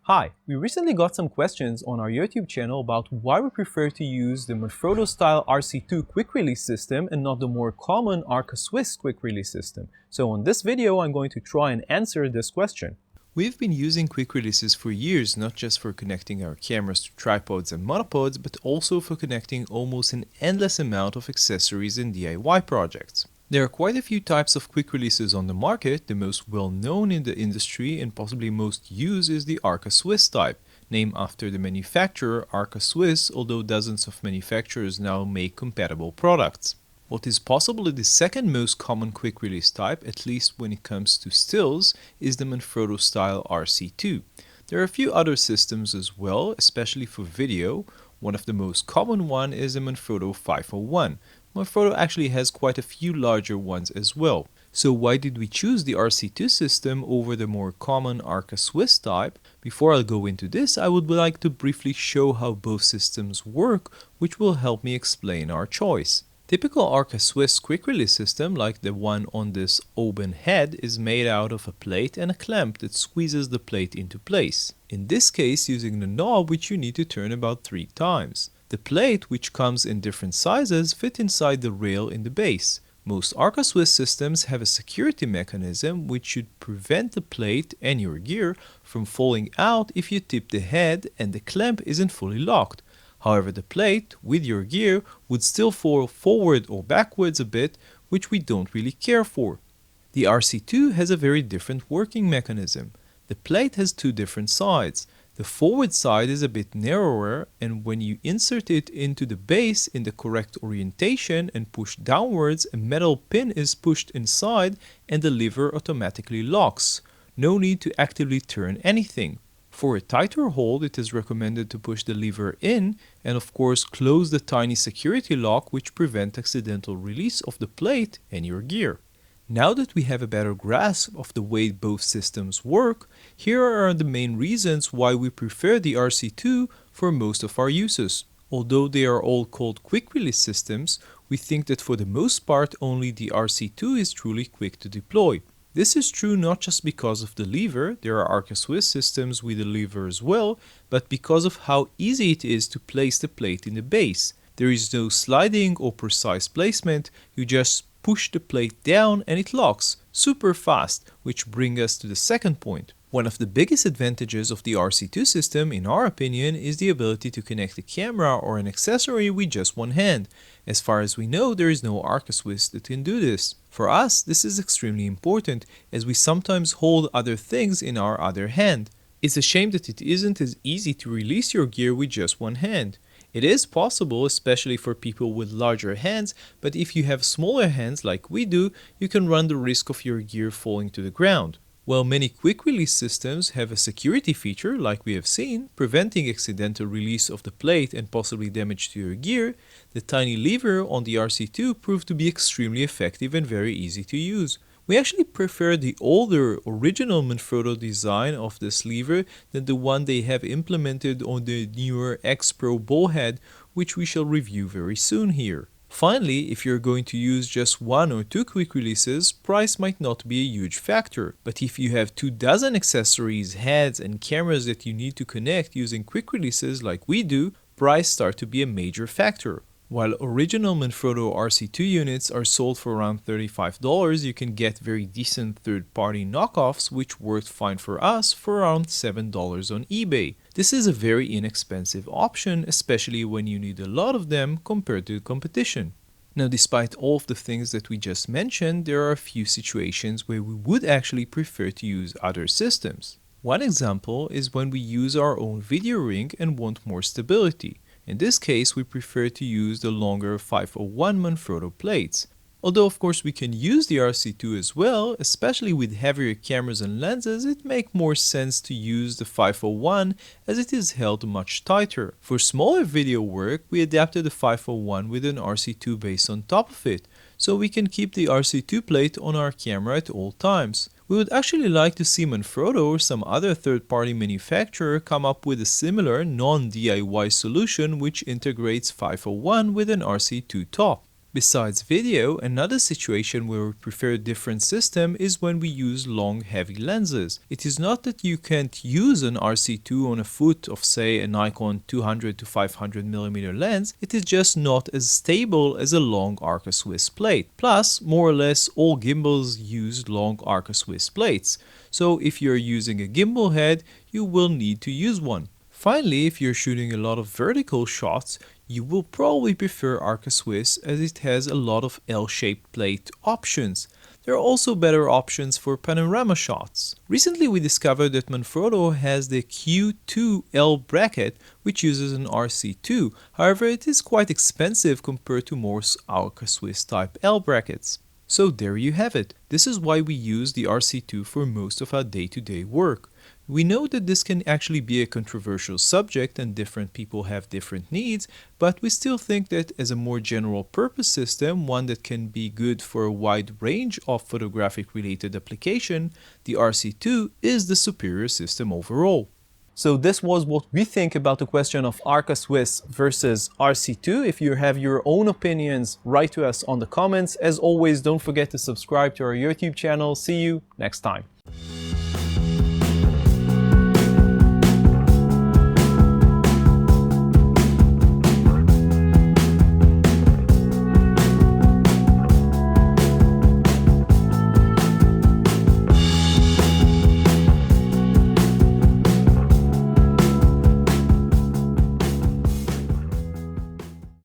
Hi, we recently got some questions on our YouTube channel about why we prefer to use the Manfrotto Style Rc2 quick release system and not the more common Arca Swiss quick release system. So in this video, I'm going to try and answer this question. We've been using quick releases for years, not just for connecting our cameras to tripods and monopods, but also for connecting almost an endless amount of accessories and DIY projects. There are quite a few types of quick releases on the market. The most well known in the industry and possibly most used is the Arca Swiss type, named after the manufacturer Arca Swiss, although dozens of manufacturers now make compatible products. What is possibly the second most common quick release type, at least when it comes to stills, is the Manfrotto Style Rc2. There are a few other systems as well, especially for video. One of the most common one is the Manfrotto 501. Manfrotto actually has quite a few larger ones as well. So why did we choose the RC2 system over the more common Arca Swiss type? Before I go into this, I would like to briefly show how both systems work, which will help me explain our choice. Typical Arca Swiss quick release system, like the one on this open head, is made out of a plate and a clamp that squeezes the plate into place. In this case, using the knob, which you need to turn about 3 times. The plate, which comes in different sizes, fit inside the rail in the base. Most Arca Swiss systems have a security mechanism which should prevent the plate and your gear from falling out if you tip the head and the clamp isn't fully locked. However, the plate with your gear would still fall forward or backwards a bit, which we don't really care for. The RC2 has a very different working mechanism. The plate has 2 different sides. The forward side is a bit narrower, and when you insert it into the base in the correct orientation and push downwards, a metal pin is pushed inside and the lever automatically locks. No need to actively turn anything. For a tighter hold, it is recommended to push the lever in and of course close the tiny security lock which prevents accidental release of the plate and your gear. Now that we have a better grasp of the way both systems work, here are the main reasons why we prefer the RC2 for most of our uses. Although they are all called quick release systems, we think that for the most part only the RC2 is truly quick to deploy. This is true not just because of the lever, there are Arca Swiss systems with a lever as well, but because of how easy it is to place the plate in the base. There is no sliding or precise placement, you just push the plate down and it locks super fast, which brings us to the second point. One of the biggest advantages of the RC2 system, in our opinion, is the ability to connect a camera or an accessory with just one hand. As far as we know, there is no Arca Swiss that can do this. For us, this is extremely important, as we sometimes hold other things in our other hand. It's a shame that it isn't as easy to release your gear with just one hand. It is possible, especially for people with larger hands, but if you have smaller hands like we do, you can run the risk of your gear falling to the ground. While many quick release systems have a security feature, like we have seen, preventing accidental release of the plate and possibly damage to your gear, the tiny lever on the RC2 proved to be extremely effective and very easy to use. We actually prefer the older, original Manfrotto design of this lever than the one they have implemented on the newer X Pro ballhead, which we shall review very soon here. Finally, if you're going to use just 1 or 2 quick releases, price might not be a huge factor. But if you have 24 accessories, heads, and cameras that you need to connect using quick releases like we do, price starts to be a major factor. While original Manfrotto RC2 units are sold for around $35, you can get very decent third-party knockoffs which worked fine for us for around $7 on eBay. This is a very inexpensive option, especially when you need a lot of them compared to the competition. Now, despite all of the things that we just mentioned, there are a few situations where we would actually prefer to use other systems. One example is when we use our own video ring and want more stability. In this case, we prefer to use the longer 501 Manfrotto plates. Although of course we can use the RC2 as well, especially with heavier cameras and lenses, it makes more sense to use the 501 as it is held much tighter. For smaller video work, we adapted the 501 with an RC2 base on top of it, so we can keep the RC2 plate on our camera at all times. We would actually like to see Manfrotto or some other third-party manufacturer come up with a similar non-DIY solution which integrates 501 with an RC2 top. Besides video, another situation where we prefer a different system is when we use long heavy lenses. It is not that you can't use an RC2 on a foot of say a Nikon 200 to 500mm lens, it is just not as stable as a long Arca Swiss plate. Plus, more or less all gimbals use long Arca Swiss plates, so if you're using a gimbal head, you will need to use one. Finally, if you're shooting a lot of vertical shots, you will probably prefer Arca Swiss as it has a lot of L-shaped plate options. There are also better options for panorama shots. Recently we discovered that Manfrotto has the Q2L bracket which uses an RC2, however it is quite expensive compared to most Arca Swiss type L brackets. So there you have it. This is why we use the RC2 for most of our day-to-day work. We know that this can actually be a controversial subject and different people have different needs, but we still think that as a more general purpose system, one that can be good for a wide range of photographic related application, the RC2 is the superior system overall. So this was what we think about the question of Arca Swiss versus RC2. If you have your own opinions, write to us on the comments. As always, don't forget to subscribe to our YouTube channel. See you next time.